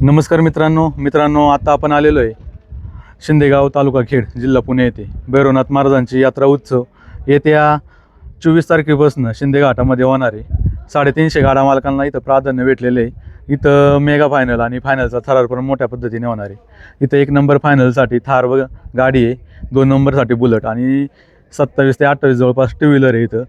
नमस्कार मित्रांनो आता आपण आलेलो आहे शिंदेगाव तालुका खेड जिल्हा पुणे येथे भैरवनाथ महाराजांची यात्रा उत्सव येत्या 24 तारखेपासून शिंदे घाटामध्ये होणार आहे। 350 गाडा मालकांना इथं प्राधान्य भेटलेले आहे। इथं मेगा फायनल आणि फायनलचा थरार पण मोठ्या पद्धतीने होणार आहे। इथं 1 नंबर फायनलसाठी थार गाडी आहे, 2 नंबरसाठी बुलेट आणि 27 ते 28 जवळपास टू व्हीलर आहे इथं।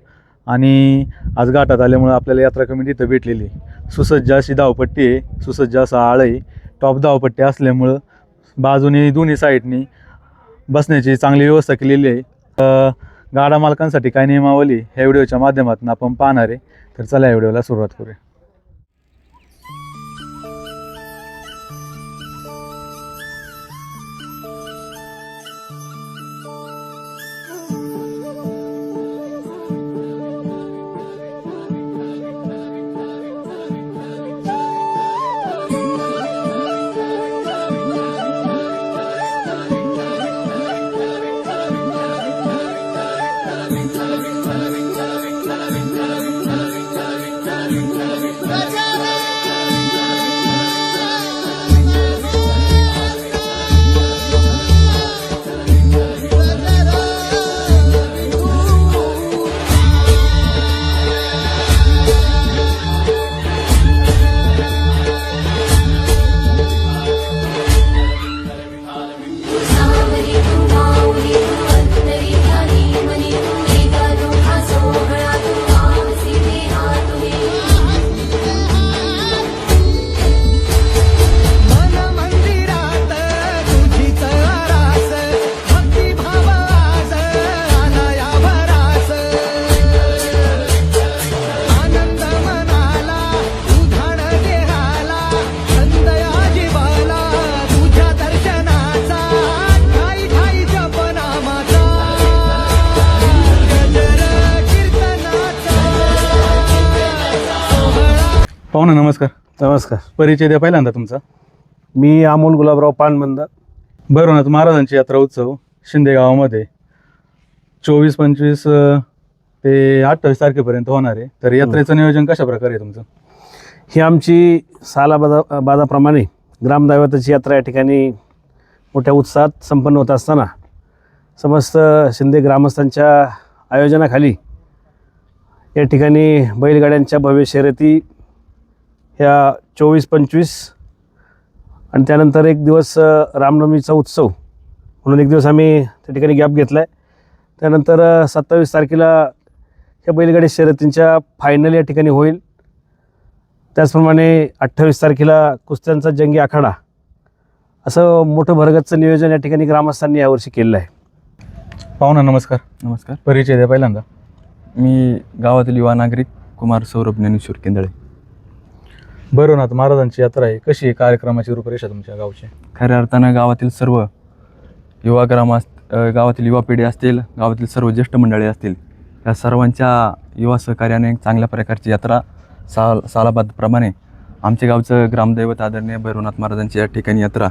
आणि आज घाटात आल्यामुळे आपल्याला यात्रा कमिटी इथं भेटलेली सुसज्ज अशी धावपट्टी आहे, सुसज्ज असा आळ आहे, टॉप धावपट्टी असल्यामुळं बाजूनी दोन्ही साईडनी बसण्याची चांगली व्यवस्था केलेली आहे। गाडा मालकांसाठी काय नियमावली ह्या व्हिडिओच्या माध्यमातून आपण पाहणार आहे। तर चला या व्हिडिओला सुरुवात करूया। पाहुणा नमस्कार। नमस्कार। परिचय द्या पहिल्यांदा तुमचा। मी अमोल गुलाबराव पानबंद। भैरवनाथ महाराजांची यात्रा उत्सव शिंदे गावामध्ये 24-25 ते 28 तारखेपर्यंत होणार आहे। तर यात्रेचं नियोजन कशा प्रकारे आहे तुमचं? ही आमची सालाबादाप्रमाणे ग्रामदैवताची यात्रा या ठिकाणी मोठ्या उत्साहात संपन्न होत असताना समस्त शिंदे ग्रामस्थांच्या आयोजनाखाली या ठिकाणी बैलगाड्यांच्या भव्य शर्यती ह्या 24-25 आणि त्यानंतर एक दिवस रामनवमीचा उत्सव म्हणून एक दिवस आम्ही त्या ठिकाणी गॅप घेतला आहे। त्यानंतर 27 तारखेला ह्या बैलगाडी शर्यतींच्या फायनल या ठिकाणी होईल। त्याचप्रमाणे 28 तारखेला कुस्त्यांचा जंगी आखाडा असं मोठं भरगतचं नियोजन या ठिकाणी ग्रामस्थांनी यावर्षी केलेलं आहे। पाहुणा नमस्कार। नमस्कार। परिचय द्या पहिल्यांदा। मी गावातील युवा नागरिक कुमार सौरभ ज्ञानेश्वर केंदळे। भैरवनाथ महाराजांची यात्रा आहे, कशी आहे कार्यक्रमाची रूपरेषा तुमच्या गावची? खऱ्या अर्थानं गावातील सर्व युवा गावातील युवा पिढी असतील, गावातील सर्व ज्येष्ठ मंडळी असतील, या सर्वांच्या युवा सहकार्याने चांगल्या प्रकारची यात्रा सालाबादप्रमाणे आमच्या गावचं ग्रामदैवत आदरणीय भैरवनाथ महाराजांची या ठिकाणी यात्रा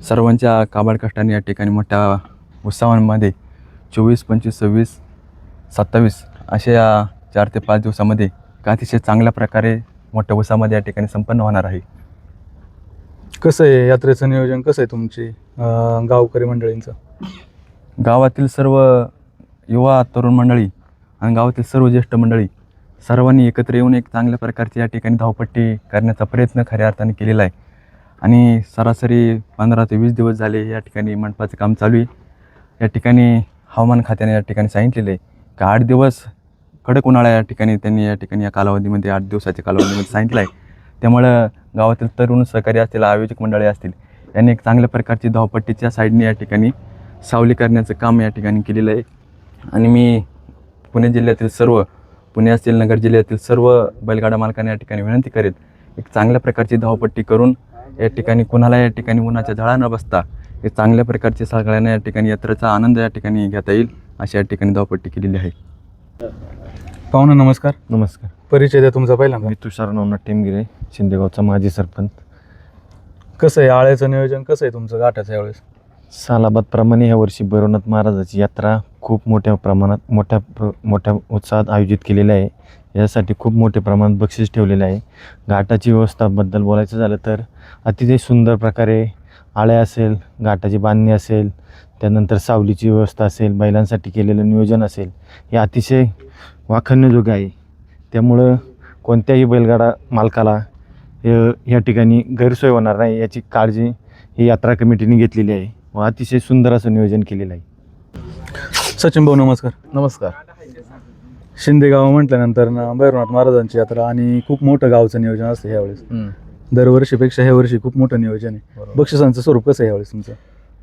सर्वांच्या काबाड कष्टाने या ठिकाणी मोठ्या उत्सवांमध्ये 24, 25, 26, 27 अशा या 4 ते 5 दिवसामध्ये अतिशय चांगल्या प्रकारे मोठ्या उत्सवामध्ये या ठिकाणी संपन्न होणार आहे। कसं आहे यात्रेचं नियोजन, कसं आहे तुमची गावकरी मंडळींचं? गावातील सर्व युवा तरुण मंडळी आणि गावातील सर्व ज्येष्ठ मंडळी सर्वांनी एकत्र येऊन एक चांगल्या प्रकारची या ठिकाणी धावपट्टी करण्याचा प्रयत्न खऱ्या अर्थाने केलेला आहे। आणि सरासरी 15 ते 20 दिवस झाले या ठिकाणी मंडपाचं काम चालू आहे। या ठिकाणी हवामान खात्याने या ठिकाणी सांगितलेलं आहे की 8 दिवस कडक उन्हाळा या ठिकाणी त्यांनी या ठिकाणी या कालावधीमध्ये 8 दिवसाच्या कालावधीमध्ये सांगितलं आहे। त्यामुळं गावातील तरुण सहकारी असतील, आयोजक मंडळी असतील, यांनी एक चांगल्या प्रकारची धावपट्टीच्या साईडने या ठिकाणी सावली करण्याचं काम या ठिकाणी केलेलं आहे। आणि मी पुणे जिल्ह्यातील सर्व, पुणे असतील, नगर जिल्ह्यातील सर्व बैलगाडा मालकांना या ठिकाणी विनंती करेल एक चांगल्या प्रकारची धावपट्टी करून या ठिकाणी कुणाला या ठिकाणी उन्हाच्या झळा न बसता एक चांगल्या प्रकारची सगळ्यांना या ठिकाणी यात्रेचा आनंद या ठिकाणी घेता येईल अशी या ठिकाणी धावपट्टी केलेली आहे। पाहुणा नमस्कार। नमस्कार। परिचय द्या तुमचा पहिल्यांदा। मी तुषार नवनाथ टेमगिरे, शिंदेगावचा माजी सरपंच। कसं आहे आळ्याचं नियोजन, कसं आहे तुमचं घाटाचं यावेळेस? सालाबादप्रमाणे यावर्षी भैरवनाथ महाराजाची यात्रा खूप मोठ्या प्रमाणात मोठ्या उत्साहात आयोजित केलेली आहे। यासाठी खूप मोठे प्रमाणात बक्षीस ठेवलेले आहे. घाटाची व्यवस्थाबद्दल बोलायचं झालं तर अतिशय सुंदर प्रकारे आळ्या असेल, घाटाची बांधणी असेल, त्यानंतर सावलीची व्यवस्था असेल, बैलांसाठी केलेलं नियोजन असेल, हे अतिशय वाखाणण्याजोगे आहे. त्यामुळं कोणत्याही बैलगाडा मालकाला या ठिकाणी गैरसोय होणार नाही याची काळजी ही यात्रा कमिटीने घेतलेली आहे व अतिशय सुंदर असं नियोजन केलेलं आहे. सचिन भाऊ नमस्कार. नमस्कार. शिंदेगाव म्हटल्यानंतर ना भैरवनाथ महाराजांची यात्रा आणि खूप मोठं गावचं नियोजन असतं ह्यावेळेस. दरवर्षीपेक्षा ह्या वर्षी खूप मोठं नियोजन आहे. बरोबर. बक्षिसांचं स्वरूप कसं आहे ह्यावेळेस तुमचं?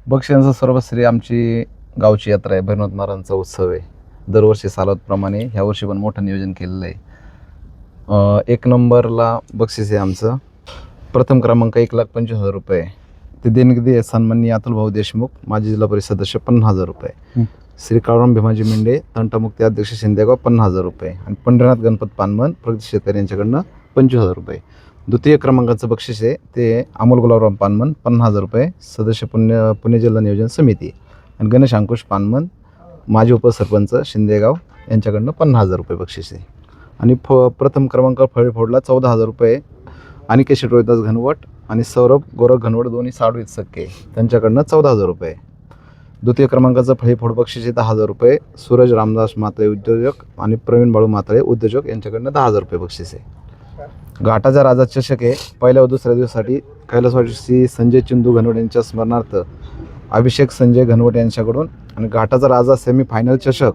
बक्षिसांचं सर्वश्री आमची गावची यात्रा आहे, भैरवनाथ महाराजांचा उत्सव आहे. दरवर्षी सालावतप्रमाणे ह्या वर्षी पण मोठं नियोजन केलेलं आहे. 1 नंबरला बक्षीस आहे आमचं. प्रथम क्रमांक 1,25,000 रुपये. ते देणगी सन्माननीय अतुल भाऊ देशमुख, माजी जिल्हा परिषद सदस्य 50,000 रुपये. श्री काळूराम भीमाजी मेंढे, तंटामुक्ती अध्यक्ष शिंदेगाव 50,000 रुपये. आणि पंढरीनाथ गणपत पानमन, प्रगती शेतकरी यांच्याकडनं 25,000 रुपये. द्वितीय क्रमांकाचं बक्षीस आहे ते अमोल गुलाबराव पानमन 50,000 रुपये, सदस्य पुणे जिल्हा नियोजन समिती. आणि गणेश अंकुश पानमन, माजी उपसरपंच शिंदेगाव यांच्याकडनं 50,000 रुपये बक्षीस आहे. आणि प्रथम क्रमांक फळी फोडला 14,000 रुपये अनिकेश रोहिदास घनवट आणि सौरभ गोरख घनवट, दोन्ही साडू सक्के, त्यांच्याकडनं 14,000 रुपये. द्वितीय क्रमांकाचं फळीफोड बक्षीस आहे 10,000 रुपये. सूरज रामदास मात्रे उद्योजक आणि प्रवीण बाळू मात्रे उद्योजक यांच्याकडनं 10,000 रुपये बक्षीस आहे. घाटाचा राजा चषक आहे. पहिल्या व दुसऱ्या दिवसासाठी कैलासवासी संजय चिंदू घनवट यांच्या स्मरणार्थ अभिषेक संजय घनवट यांच्याकडून. आणि घाटाचा राजा सेमीफायनल चषक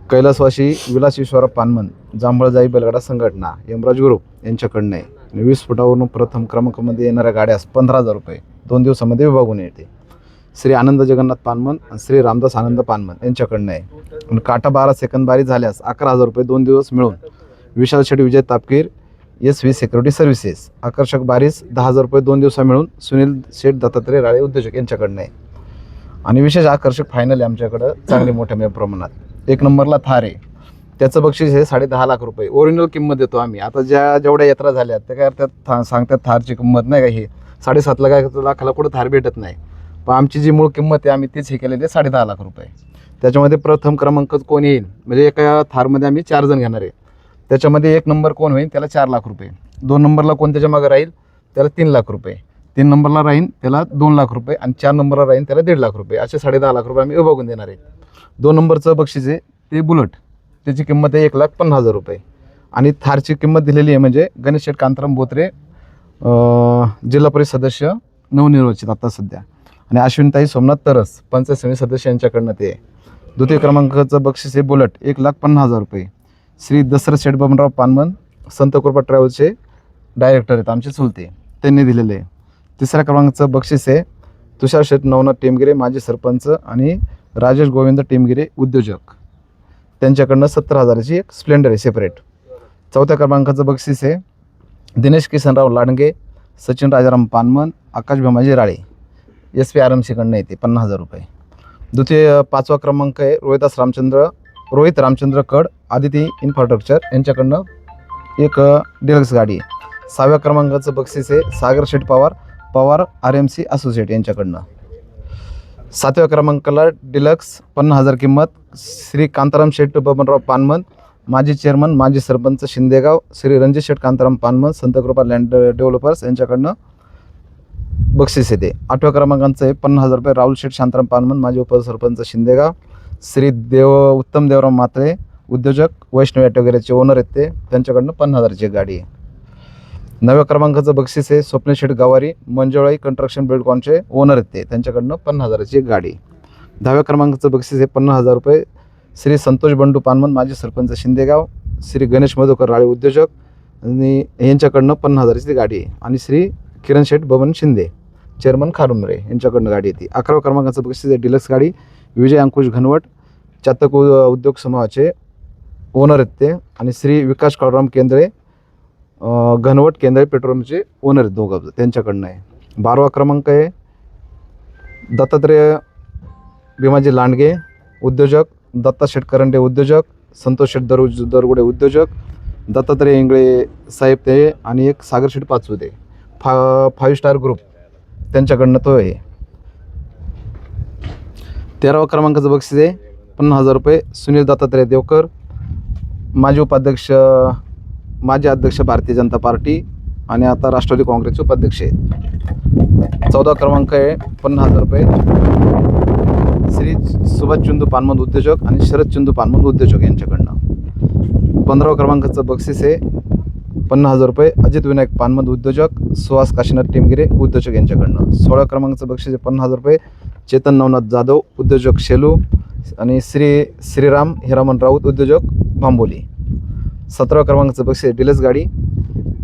कैलासवासी विलास ईश्वर पानमन, जांभळजाई बैलगाडा संघटना, यमराज ग्रुप यांच्याकडनं आहे. आणि 20 फुटावरून प्रथम क्रमांकामध्ये येणाऱ्या गाड्यास 15,000 रुपये 2 दिवसामध्ये विभागून येते. श्री आनंद जगन्नाथ पानमन आणि श्री रामदास आनंद पानमन यांच्याकडनं आहे. आणि काटा 12 सेकंद बारी झाल्यास 11,000 रुपये 2 दिवस मिळून विशाल शेठ विजय तापकीर SV सिक्युरिटी सर्व्हिसेस. आकर्षक बारीस 10,000 रुपये 2 दिवसा मिळून सुनील शेठ दत्तात्रय राळे उद्योजक यांच्याकडनं आहे. आणि विशेष आकर्षक फायनल आहे आमच्याकडं चांगली मोठ्या प्रमाणात. 1 नंबरला थार आहे. त्याचं बक्षीस आहे 10.5 लाख रुपये. ओरिजिनल किंमत देतो आम्ही. आता जेवढ्या यात्रा झाल्या त्या काय त्यात सांगतात थारची किंमत नाही का, हे 7.5 लाखाला कुठं थार भेटत नाही. पण आमची जी मूळ किंमत आहे आम्ही तीच हे केलेली आहे 10.5 लाख रुपये. त्याच्यामध्ये प्रथम क्रमांक कोण येईल म्हणजे एका थारमध्ये आम्ही 4 जण घेणार आहे. त्याच्यामध्ये 1 नंबर कोण होईल त्याला 4 लाख रुपये. 2 नंबरला कोण त्याच्या मागे राहील त्याला 3 लाख रुपये. 3 नंबरला राहील त्याला 2 लाख रुपये. आणि 4 नंबरला राहील त्याला 1.5 लाख रुपये. असे 10.5 लाख रुपये आम्ही विभागून देणार आहे. 2 नंबरचं बक्षीस आहे ते बुलट, त्याची किंमत आहे 1,50,000 रुपये. आणि थारची किंमत दिलेली आहे म्हणजे गणेश शेठ कांताराम बोत्रे, जिल्हा परिषद सदस्य नवनिर्वाचित आता सध्या. आणि अश्विनताई सोमनाथ तरस, पंचायत समिती सदस्य यांच्याकडनं ते. द्वितीय क्रमांकाचं बक्षीस आहे बुलट 1,50,000 रुपये. श्री दशरथ शेठ बबनराव पानमन, संत कृपा ट्रॅव्हल्सचे डायरेक्टर आहेत आमचे चुलते, त्यांनी दिलेले आहे. तिसऱ्या क्रमांकाचं बक्षीस आहे तुषार शेठ नवनाथ टेमगिरे, माजी सरपंच आणि राजेश गोविंद टेमगिरे उद्योजक, त्यांच्याकडनं 70,000ची एक स्प्लेंडर आहे सेपरेट. चौथ्या क्रमांकाचं बक्षीस आहे दिनेश किसनराव लांडगे, सचिन राजाराम पानमन, आकाश भीमाजी राळे, SP RMCकडनं येते 50,000 रुपये. 5वा क्रमांक आहे रोहित रामचंद्र कड, आदिती इन्फ्रास्ट्रक्चर यांच्याकडनं एक डिलक्स गाडी आहे. 6व्या क्रमांकाचं बक्षीस आहे सागर शेठ पवार RMC असोसिएट यांच्याकडनं. 7व्या क्रमांकाला डिलक्स 50,000 किंमत श्री कांताराम शेठ बबनराव पानमन, माजी चेअरमन माजी सरपंच शिंदेगाव, श्री रणजित शेठ कांताराम पानमन, संत कृपा लँड डेव्हलपर्स यांच्याकडनं बक्षीस येते. 8व्या क्रमांकाचं आहे 50,000 रुपये राहुल शेठ शांताराम पानमन, माजी उपसरपंच शिंदेगाव, श्री उत्तम देवराव मात्रे उद्योजक, वैष्णव ॲट वगैरेचे ओनर आहेत ते, त्यांच्याकडनं 50,000ची एक गाडी आहे. 9व्या क्रमांकाचं बक्षीस आहे स्वप्न शेठ गवारी, मंजुळाई कंस्ट्रक्शन बिल्डकॉनचे ओनर आहेत ते, त्यांच्याकडनं 50,000ची एक गाडी. 10व्या क्रमांकाचं बक्षीस आहे 50,000 रुपये श्री संतोष बंडू पानमन, माजी सरपंच शिंदेगाव, श्री गणेश मधुकर राळे उद्योजक आणि यांच्याकडनं 50,000ची गाडी आहे. आणि श्री किरण शेठ बबन शिंदे चेअरमन खारुमरे यांच्याकडनं गाडी येते. 11व्या क्रमांकाचं बक्षीस आहे डिलक्स गाडी विजय अंकुश घनवट, चातक उद्योग समूहाचे ओनर आहेत ते, आणि श्री विकास काळूराम केंद्रे घनवट केंद्रे पेट्रोलचे ओनर आहेत दोघं, त्यांच्याकडनं आहे. 12वा क्रमांक आहे दत्तात्रय भीमाजी लांडगे उद्योजक, दत्ता शेठ करंडे उद्योजक, संतोष शेठ दरगुडे उद्योजक, दत्तात्रय इंगळे साहेब ते, आणि एक सागर शेठ पाचुदे 5 स्टार ग्रुप त्यांच्याकडनं तो आहे. 13वा क्रमांकाचं बक्षीस आहे 50,000 रुपये सुनील दत्तात्रय देवकर, माजी अध्यक्ष भारतीय जनता पार्टी आणि आता राष्ट्रवादी काँग्रेसचे उपाध्यक्ष आहेत. 14 क्रमांक आहे 50,000 रुपये श्री सुभाष चंदू पानमद उद्योजक आणि शरद चंदू पानमद उद्योजक यांच्याकडनं. 15 क्रमांकाचं बक्षीस आहे 50,000 रुपये अजित विनायक पानमद उद्योजक, सुहास काशीनाथ टेमगिरे उद्योजक यांच्याकडनं. 16 क्रमांकाचं बक्षीस आहे 50,000 रुपये चेतन नवनाथ जाधव उद्योजक शेलू आणि श्रीराम हिरामन राऊत उद्योजक भांबोली. 17 क्रमांकाचं बक्षीस आहे डिलक्स गाडी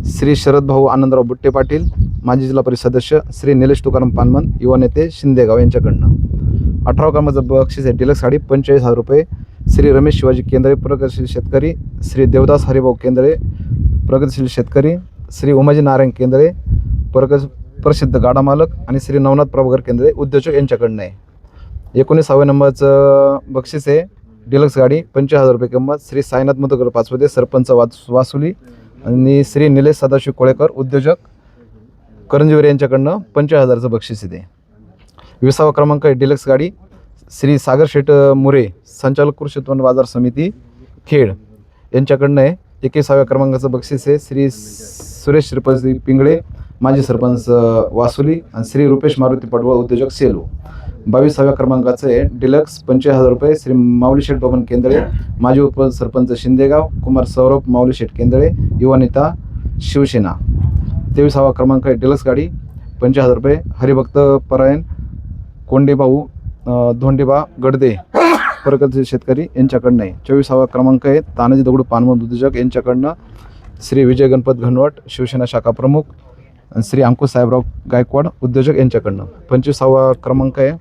श्री शरद भाऊ आनंदराव बुट्टे पाटील माजी जिल्हा परिषद सदस्य, श्री निलेश तुकाराम पानमन युवा नेते शिंदेगाव यांच्याकडनं. 18 क्रमांकाचं बक्षीस आहे डिलक्स गाडी 45,000 रुपये श्री रमेश शिवाजी केंद्रे प्रगतशील शेतकरी, श्री देवदास हरिभाऊ केंद्रे प्रगतशील शेतकरी, श्री उमाजी नारायण केंद्रे प्रसिद्ध गाडा मालक आणि श्री नवनाथ प्रभाकर केंद्रे उद्योजक यांच्याकडनं आहे. 19व्या नंबरचं बक्षीस आहे डिलक्स गाडी 50,000 रुपये किंमत श्री साईनाथ मधुकर पाचवदे सरपंच वासुली आणि श्री निलेश सदाशिव कोळेकर उद्योजक करंजीवर यांच्याकडनं 50,000चं बक्षीस येते. 20वा क्रमांक आहे डिलक्स गाडी श्री सागर शेठ मुरे संचालक कृषी उत्पन्न बाजार समिती खेड यांच्याकडनं आहे. 21व्या क्रमांकाचं बक्षीस आहे श्री सुरेश श्रीपती पिंगळे माजी सरपंच वासुली आणि श्री रुपेश मारुती पडवळ उद्योजक सेलू. 22व्या क्रमांकाचं आहे डिलक्स 50,000 रुपये श्री माऊली शेठ बबन केंद्रे माजी उपसरपंच शिंदेगाव कुमार सौरभ माऊली शेठ केंद्रे युवा नेता शिवसेना. 23वा क्रमांक आहे डिलक्स गाडी 50,000 रुपये हरिभक्त परायण कोंडेभाऊ धोंडेबा गडदे प्रगतशील शेतकरी यांच्याकडनं आहे. 24वा क्रमांक आहे तानाजी दगडू पानमद उद्योजक यांच्याकडनं श्री विजय गणपत घनवट शिवसेना शाखा प्रमुख श्री अंकुश साहेबराव गायकवाड उद्योजक यांच्याकडनं. 25वा क्रमांक आहे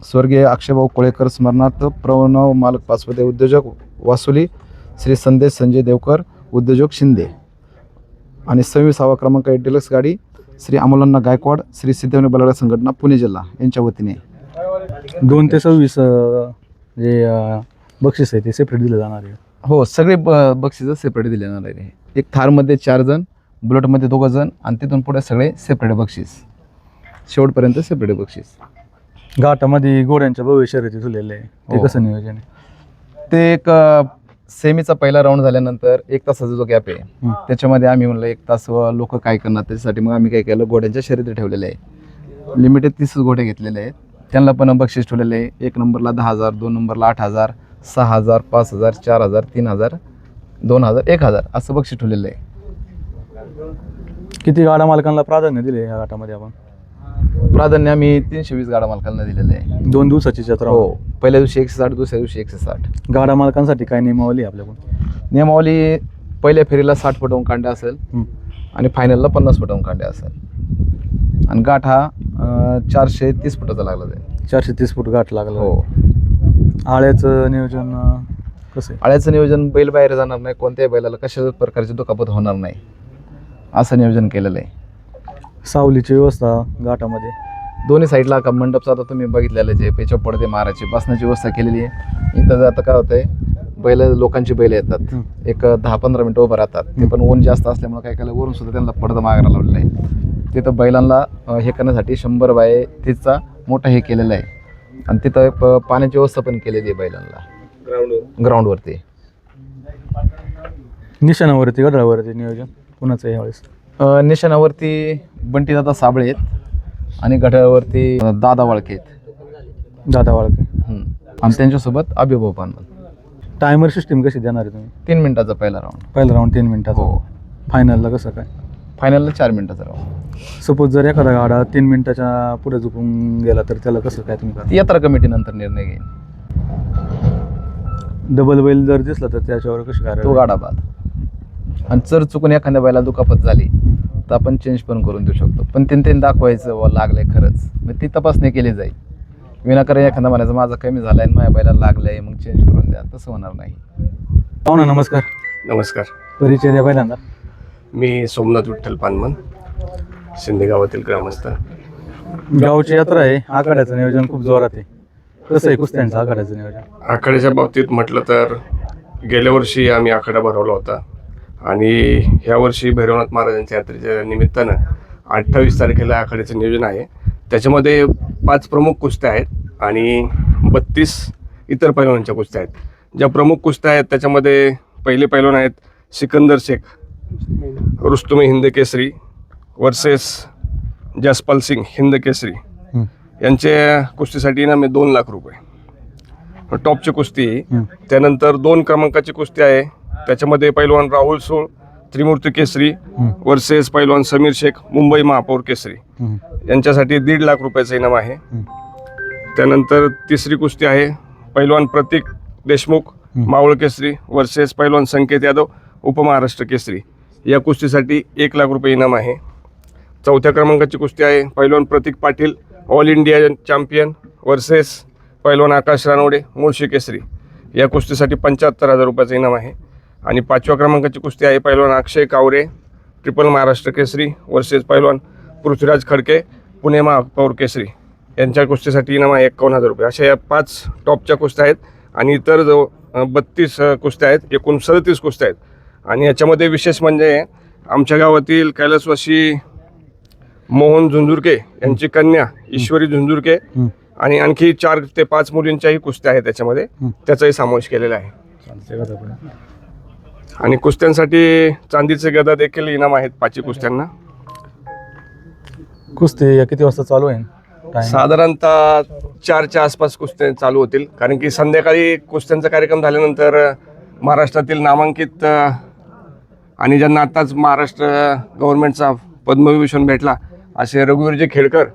स्वर्गीय अक्षयभाऊ कोळेकर स्मरणार्थ प्रणव मालक पाचवदे उद्योजक वासुली श्री संदेश संजय देवकर उद्योजक शिंदे. आणि 26वा क्रमांक आहे डिलक्स गाडी श्री अमोलन्ना गायकवाड श्री सिद्धेश्वर बलाढ्य संघटना पुणे जिल्हा यांच्या वतीने. 2 ते 26 जे बक्षीस आहे ते सेपरेट दिलं जाणार आहे. हो सगळे बक्षिसं सेपरेट दिले जाणार आहे. एक थारमध्ये 4 जण बुलेटमध्ये 2 जण आणि तिथून पुढे सगळे सेपरेट बक्षीस शेवटपर्यंत सेपरेट बक्षीस. घाटामध्ये घोड्यांच्या भव्य शर्यती झालेले आहे ते हो. कसं नियोजन आहे? ते एक सेमीचा पहिला राऊंड झाल्यानंतर 1 तासाचा जो गॅप आहे त्याच्यामध्ये आम्ही म्हणलं 1 तास लोक काय करणार त्याच्यासाठी मग आम्ही काय केलं घोड्यांच्या शर्यती ठेवलेल्या आहे. लिमिटेड 30 घोडे घेतलेले आहेत त्यांना पण बक्षीस ठेवलेले आहे. 1 नंबरला 10,000 2 नंबरला 8,000 6,000 5,000 4,000 3,000 2,000 1,000 असं बक्षीस ठेवलेलं आहे. किती गाडा मालकांना प्राधान्य दिले या घाटामध्ये आपण? प्राधान्य आम्ही 320 गाडा मालकांना दिलेलं आहे. 2 दिवसाची जत्रा. हो पहिल्या दिवशी 160 दुसऱ्या दिवशी 160. गाडा मालकांसाठी काय नियमावली आहे आपल्याकडून? नियमावली पहिल्या फेरीला 60 फुटावून कांड्या असेल आणि फायनलला 50 फुटावून कांड्या असेल आणि गाठ हा 430 फुटाचा लागला जाईल. 430 फूट गाठ लागला. हो. आळ्याचं नियोजन कसं आहे? आळ्याचं नियोजन बैल बाहेर जाणार नाही कोणत्याही बैलाला कशाच प्रकारची दुखापत होणार नाही असं नियोजन केलेलं आहे. सावलीची व्यवस्था घाटामध्ये दोन्ही साईडला का मंडपचा आता तुम्ही बघितलेलं जे पेच्या पडदे मारायची बसण्याची व्यवस्था केलेली आहे. इथं आता काय होतंय लोकांची बैल येतात एक 10-15 मिनटं उभं राहतात ते पण ऊन जास्त असल्यामुळे काय केलं वरून सुद्धा त्यांना पडदा मागायला लावलेला आहे. तिथं बैलांना हे करण्यासाठी 100 बाय 30चा मोठा हे केलेला आहे आणि तिथं पाण्याची व्यवस्था पण केलेली आहे बैलांना ग्राउंडवरती. निशाणावरती गडावरती नियोजन कुणाचं आहे यावेळेस? निशाणावरती बंटीदादा साबळे आहेत आणि गटावरती दादा वाळके आहेत. दादा वाळके आणि त्यांच्यासोबत अभिभाऊ पानमन. टायमर सिस्टीम कशी देणार आहे तुम्ही? 3 मिनिटाचा पहिला राऊंड. पहिला राऊंड 3 मिनिटाचा. हो. फायनलला कसं काय? फायनलला 4 मिनिटाचा राऊंड. सपोज जर एखादा गाडा 3 मिनिटाच्या पुढे झुकून गेला तर त्याला कसं काय तुम्ही करा? यात्रा कमिटीनंतर निर्णय घेईन. डबल बैल जर दिसला तर त्याच्यावर कशी काय? तो गाडा बाद. आणि जर चुकून एखाद्या बैला दुखापत झाली तर आपण चेंज पण करून देऊ शकतो पण त्यांनी दाखवायचं लागलंय खरंच मग ती तपासणी केली जाईल. विनाकारण एखादा म्हणायचं माझं कमी झालंय आणि माझ्या बैला लागलंय मग चेंज करून द्या तसं होणार नाही. हो ना. नमस्कार. नमस्कार. परिचय द्या पहिल्यांदा. मी सोमनाथ विठ्ठल पानमन शिंदे गावातील ग्रामस्थ. गावची यात्रा आहे आखाड्याचं नियोजन खूप जोरात आहे. कसं आहे कुस्त्यांचं आखाड्याचं नियोजन? आखाड्याच्या बाबतीत म्हटलं तर गेल्या वर्षी आम्ही आखाडा भरवला होता आणि ह्या वर्षी भैरवनाथ महाराजांच्या यात्रेच्या निमित्तानं 28 तारखेला आखाड्याचं नियोजन आहे. त्याच्यामध्ये 5 प्रमुख कुस्त्या आहेत आणि 32 इतर पैलवानांच्या कुस्त्या आहेत. ज्या प्रमुख कुस्त्या आहेत त्याच्यामध्ये पहिले पैलवान आहेत सिकंदर शेख रुस्तुम हिंद केसरी वर्सेस जसपाल सिंग हिंद केसरी. यांच्या कुस्तीसाठी इनाम आहे 2 लाख रुपये. टॉपची कुस्ती आहे. त्यानंतर 2 क्रमांकाची कुस्ती आहे. त्याच्यामध्ये पैलवान राहुल सोळ त्रिमूर्ती केसरी वर्सेस पैलवान समीर शेख मुंबई महापौर केसरी. यांच्यासाठी 1.5 लाख रुपयाचं इनाम आहे. त्यानंतर तिसरी कुस्ती आहे पैलवान प्रतीक देशमुख मावळ केसरी वर्सेस पैलवान संकेत यादव उपमहाराष्ट्र केसरी. या कुस्तीसाठी 1 लाख रुपये इनाम आहे. चौथ्या क्रमांकाची कुस्ती आहे पैलवान Pratik Patil all India champion versus पैलवान आकाश रानवडे मुळशी केसरी. या कुस्तीसाठी 75,000 रुपयाचं इनाम आहे. आणि 5व्या क्रमांकाची कुस्ती आहे पैलवान अक्षय कावरे ट्रिपल महाराष्ट्र केसरी वर्सेस पैलवान पृथ्वीराज खडके पुणे महापौर केसरी. यांच्या कुस्तीसाठी इनाम आहे 51,000 रुपये. अशा या 5 टॉपच्या कुस्त्या आहेत. आणि इतर जो 32 कुस्त्या आहेत. एकूण 37 कुस्त्या आहेत. आणि याच्यामध्ये विशेष म्हणजे आमच्या गावातील कैलासवासी मोहन झुंझुरके यांची कन्या ईश्वरी झुंझुरके आणि आणखी 4 ते 5 मुलींच्याही कुस्त्या आहेत त्याच्यामध्ये. त्याचाही समावेश केलेला आहे. आणि कुस्त्यांसाठी चांदीचे गदा देखील इनाम आहेत 5 कुस्त्यांना. कुस्ती या किती वाजता चालू आहे? साधारणतः 4च्या आसपास कुस्त्या चालू होतील. कारण की संध्याकाळी कुस्त्यांचा कार्यक्रम झाल्यानंतर महाराष्ट्रातील नामांकित आणि ज्यांना आत्ताच महाराष्ट्र गव्हर्नमेंटचा पद्मविभूषण भेटला असे रघुवीरजी खेडकर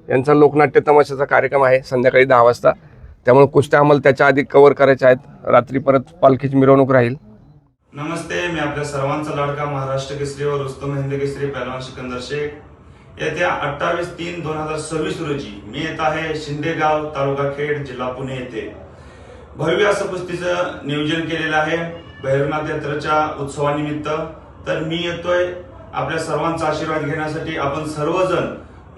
यांचा लोकनाट्य तमाशाचा कार्यक्रम आहे संध्याकाळी 10 वाजता. त्यामुळे कुस्त्या आम्हाला त्याच्या आधी कव्हर करायच्या आहेत. रात्री परत पालखीची मिरवणूक राहील. नमस्ते, मी आपल्या सर्वांचा लाडका महाराष्ट्र केसरी व रुस्तम हिंद केसरी पैलवान सिकंदर शेख. येत्या 28/3/2026 रोजी मी येत आहे शिंदेगाव तालुका खेड जिल्हा पुणे येथे. भव्य असं कुस्तीचं नियोजन केलेलं आहे भैरवनाथ यात्रेच्या उत्सवानिमित्त. तर मी येतोय आपल्या सर्वांचा आशीर्वाद घेण्यासाठी. आपण सर्वजण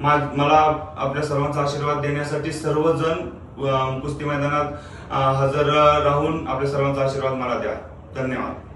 मला आपल्या सर्वांचा आशीर्वाद देण्यासाठी सर्वजण कुस्ती मैदानात हजर राहून आपल्या सर्वांचा आशीर्वाद मला द्या. धन्यवाद.